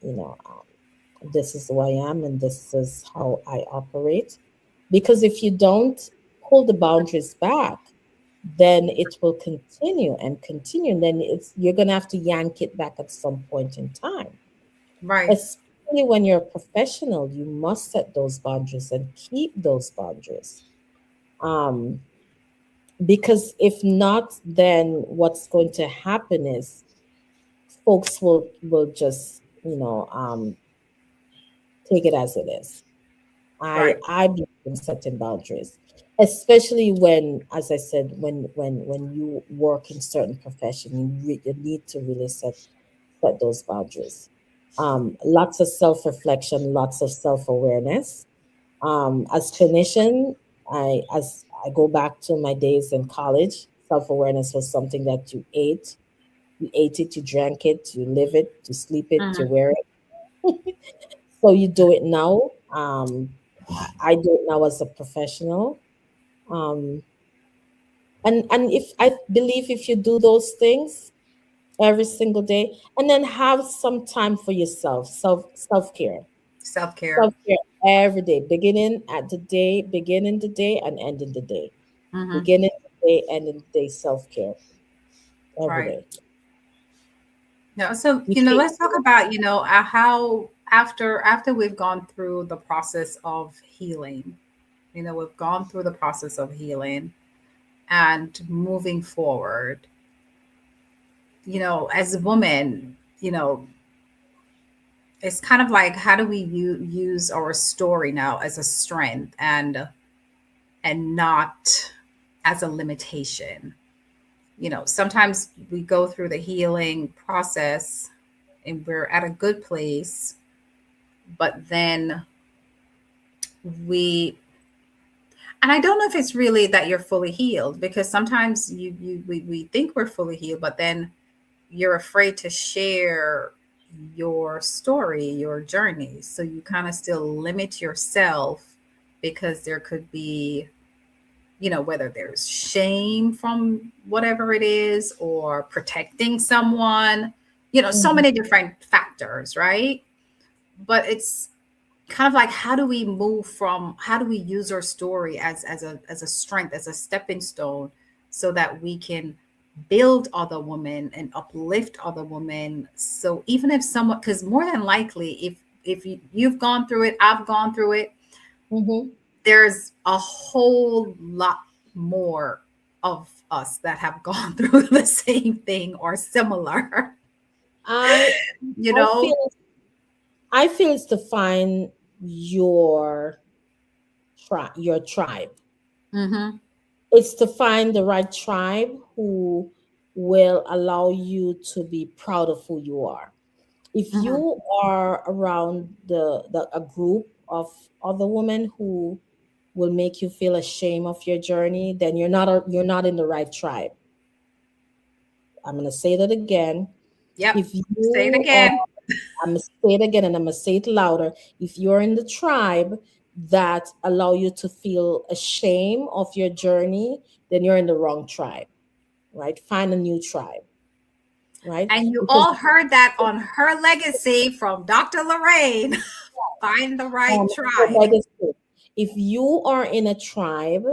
this is who I am, and this is how I operate." Because if you don't pull the boundaries back, then it will continue and continue, and then you're gonna have to yank it back at some point in time. Right. Especially when you're a professional, you must set those boundaries and keep those boundaries. Um, because if not, then what's going to happen is folks will just take it as it is. I Right. I believe in setting boundaries, especially when, as I said, when you work in certain profession, you need to really set those boundaries. Lots of self reflection, lots of self awareness. As clinician, as I go back to my days in college, self awareness was something that you ate it, you drank it, you live it, you sleep it, you Hmm. wear it. So you do it now. I do it now as a professional. Um, and if I believe if you do those things every single day, and then have some time for yourself, self care, Self-care. self care every day, beginning the day and ending the day, Hmm. beginning the day, ending the day, self care every Right. day. Yeah. So, You can't. let's talk about, how after we've gone through the process of healing, we've gone through the process of healing and moving forward, as a woman, it's kind of like, how do we use our story now as a strength, and not as a limitation? Sometimes we go through the healing process and we're at a good place, but then we and I don't know if it's really that you're fully healed, because sometimes we think we're fully healed, but then you're afraid to share your story, your journey. So you kind of still limit yourself, because there could be, whether there's shame from whatever it is, or protecting someone, so Mhm. many different factors, right? But it's kind of like, how do we use our story as a strength, as a stepping stone, so that we can build other women and uplift other women? So even if someone, because more than likely, if you've gone through it, I've gone through it, Mhm. there's a whole lot more of us that have gone through the same thing or similar. I you I know feel I feel it's to find your tribe. hmm It's to find the right tribe who will allow you to be proud of who you are. If hmm you are around a group of other women who will make you feel ashamed of your journey, then you're not in the right tribe. I'm gonna say that again. yep, If say it you are again. I'm gonna say it again, and I'm gonna say it louder. If you're in the tribe that allow you to feel ashamed of your journey, then you're in the wrong tribe, right? Find a new tribe, right? And you Because all heard that on Her Legacy from Dr. Lorraine. Find the right your tribe. legacy. If you are in a tribe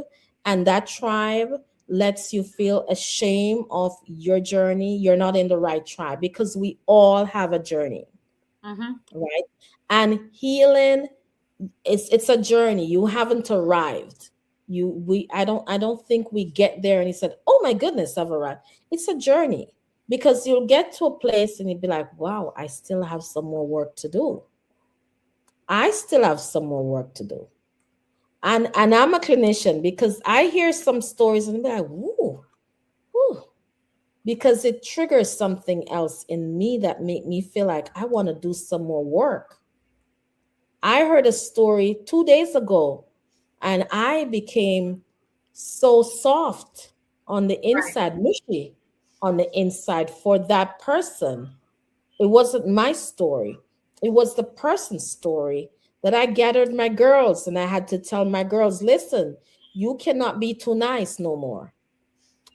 and that tribe lets you feel ashamed of your journey, you're not in the right tribe, because we all have a journey, Hmm. right? And healing, it's a journey. You haven't arrived. I don't think we get there and he said, oh my goodness, I've arrived. It's a journey, because you'll get to a place and you'll be like, wow, I still have some more work to do. I still have some more work to do. And I'm a clinician, because I hear some stories and be like, woo, woo, because it triggers something else in me that make me feel like I want to do some more work. I heard a story 2 days ago, and I became so soft on the Right. inside, mushy on the inside for that person. It wasn't my story, it was the person's story, that I gathered my girls and I had to tell my girls, listen, you cannot be too nice no more,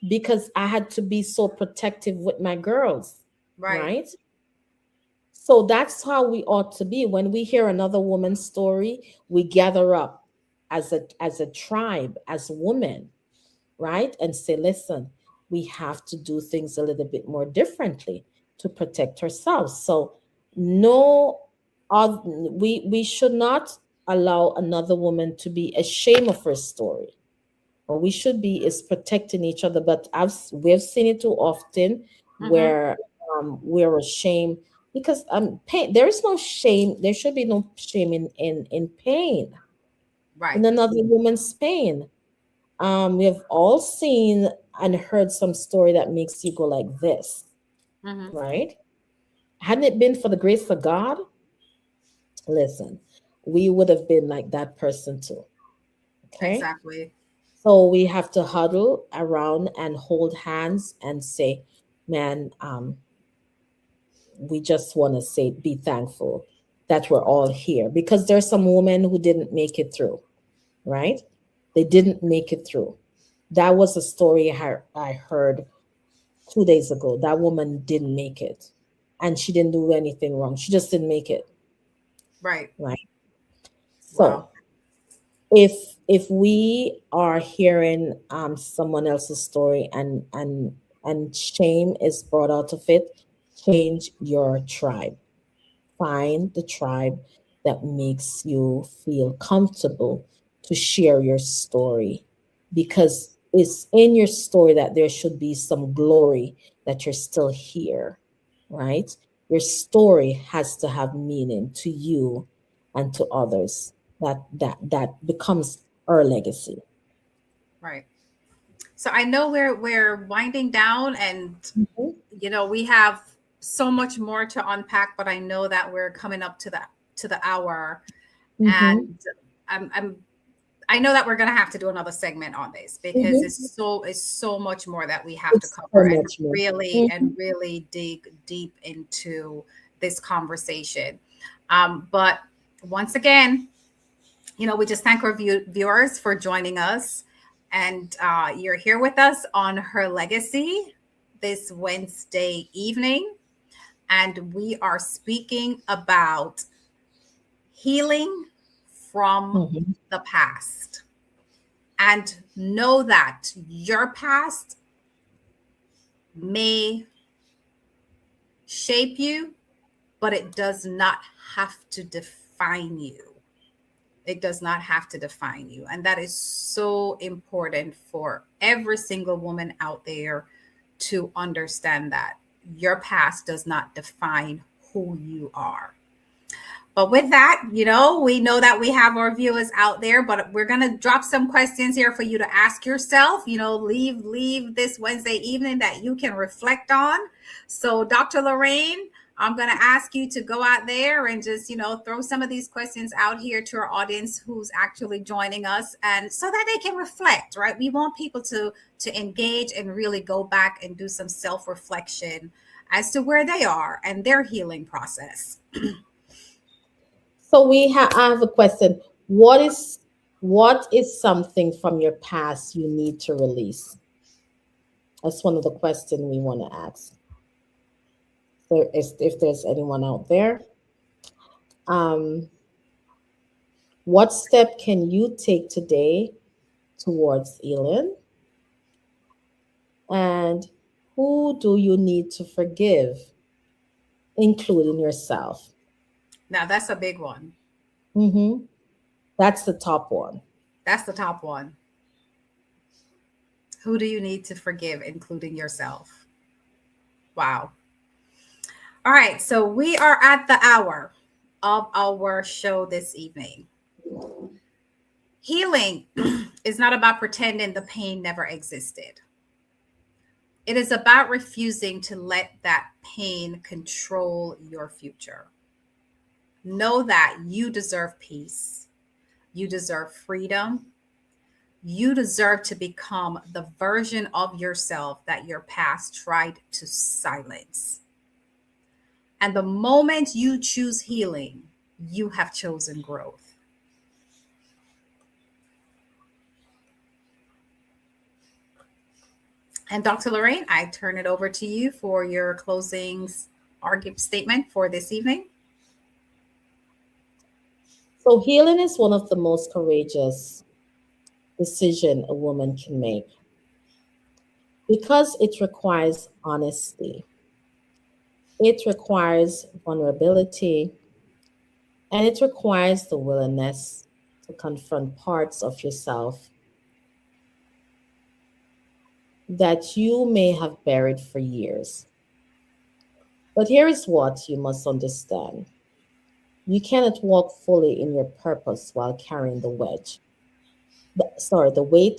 because I had to be so protective with my girls, Right. right? So that's how we ought to be. When we hear another woman's story, we gather up as a tribe, as women, right? And say, listen, we have to do things a little bit more differently to protect ourselves. So no, we should not allow another woman to be ashamed of her story. What we should be is protecting each other. But we've seen it too often Mm-hmm. where we're ashamed, because pain. There is no shame. There should be no shame in pain, Right. in another woman's pain. We have all seen and heard some story that makes you go like this, Mm-hmm. right? Hadn't it been for the grace of God, listen, we would have been like that person too. Okay. Exactly. So we have to huddle around and hold hands and say, man, we just want to say, be thankful that we're all here, because there's some women who didn't make it through, right? They didn't make it through. That was a story I heard 2 days ago. That woman didn't make it, and she didn't do anything wrong. She just didn't make it, Right. right? Wow. So if we are hearing someone else's story, and shame is brought out of it, change your tribe. Find the tribe that makes you feel comfortable to share your story, because it's in your story that there should be some glory that you're still here, right? Your story has to have meaning to you and to others. That becomes our legacy. Right. So I know we're winding down, and Mhm. we have so much more to unpack, but I know that we're coming up to the hour, Mhm. and I'm I know that we're gonna have to do another segment on this, because Mhm. it's so much more that we have to It's so cover, and much more. really Mhm. dig deep into this conversation. But once again, we just thank our viewers for joining us. And you're here with us on Her Legacy this Wednesday evening. And we are speaking about healing from Mhm. the past. And know that your past may shape you, but it does not have to define you. It does not have to define you. And that is so important for every single woman out there to understand that your past does not define who you are. But with that, we know that we have our viewers out there, but we're going to drop some questions here for you to ask yourself, leave this Wednesday evening that you can reflect on. So Dr. Lorraine, I'm going to ask you to go out there and just, throw some of these questions out here to our audience who's actually joining us, and so that they can reflect, right? We want people to engage and really go back and do some self-reflection as to where they are and their healing process. So I have a question. What is something from your past you need to release? That's one of the questions we want to ask. If there's anyone out there, um, what step can you take today towards healing? And who do you need to forgive, including yourself? Now, that's a big one. Hmm. That's the top one. That's the top one. Who do you need to forgive, including yourself? Wow. All right. So we are at the hour of our show this evening. Healing is not about pretending the pain never existed. It is about refusing to let that pain control your future. Know that you deserve peace. You deserve freedom. You deserve to become the version of yourself that your past tried to silence. And the moment you choose healing, you have chosen growth. And Dr. Lorraine, I turn it over to you for your closing argument statement for this evening. So healing is one of the most courageous decision a woman can make because it requires honesty. It requires vulnerability, and it requires the willingness to confront parts of yourself that you may have buried for years. But here is what you must understand: you cannot walk fully in your purpose while carrying the weight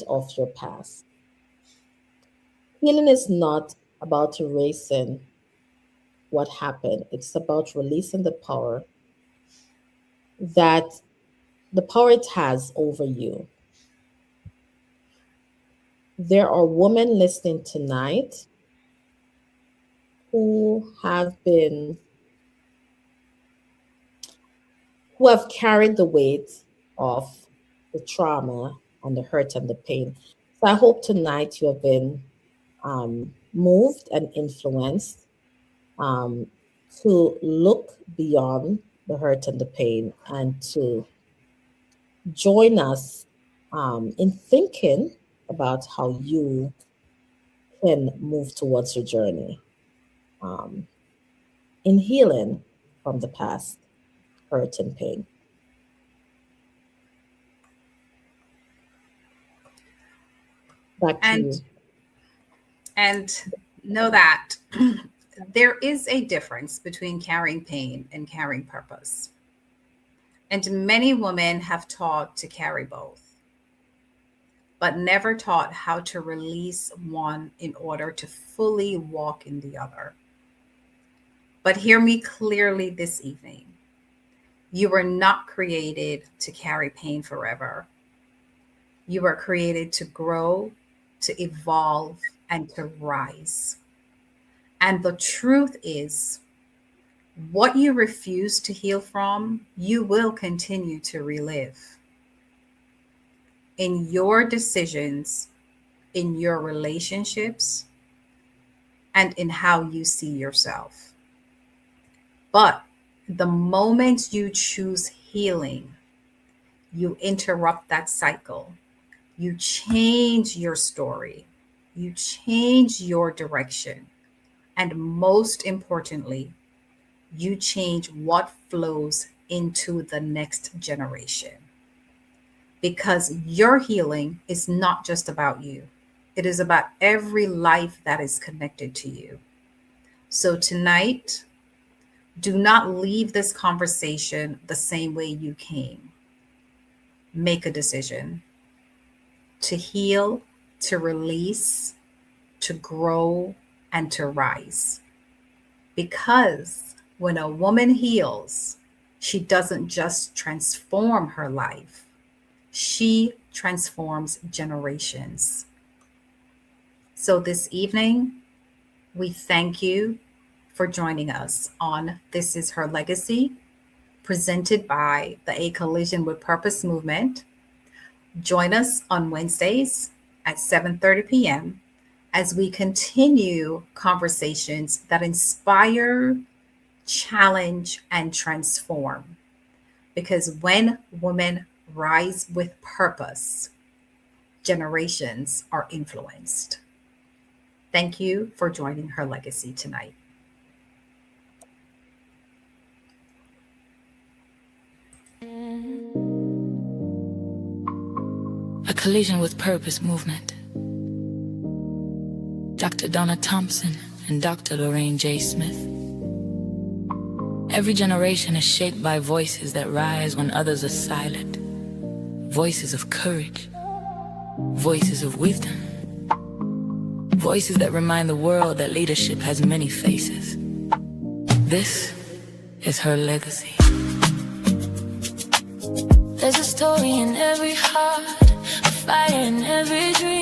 of your past. Healing is not about erasing what happened, it's about releasing that the power it has over you. There are women listening tonight who have carried the weight of the trauma and the hurt and the pain. So I hope tonight you have been moved and influenced um, to look beyond the hurt and the pain and to join us in thinking about how you can move towards your journey um, in healing from the past hurt and pain. Back to you. And know that there is a difference between carrying pain and carrying purpose. And many women have taught to carry both, but never taught how to release one in order to fully walk in the other. But hear me clearly this evening. You were not created to carry pain forever. You were created to grow, to evolve, and to rise. And the truth is, what you refuse to heal from, you will continue to relive in your decisions, in your relationships, and in how you see yourself. But the moment you choose healing, you interrupt that cycle. You change your story. You change your direction. And most importantly, you change what flows into the next generation. Because your healing is not just about you. It is about every life that is connected to you. So tonight, do not leave this conversation the same way you came. Make a decision to heal, to release, to grow, and to rise. Because when a woman heals, she doesn't just transform her life, she transforms generations. So this evening, we thank you for joining us on This Is Her Legacy, presented by the A Collision with Purpose movement. Join us on Wednesdays at 7:30 p.m. as we continue conversations that inspire, challenge, and transform. Because when women rise with purpose, generations are influenced. Thank you for joining Her Legacy tonight. A Collision with Purpose movement. Dr. Donna Thompson and Dr. Lorraine J. Smith. Every generation is shaped by voices that rise when others are silent. Voices of courage, voices of wisdom, voices that remind the world that leadership has many faces. This is her legacy. There's a story in every heart, a fire in every dream.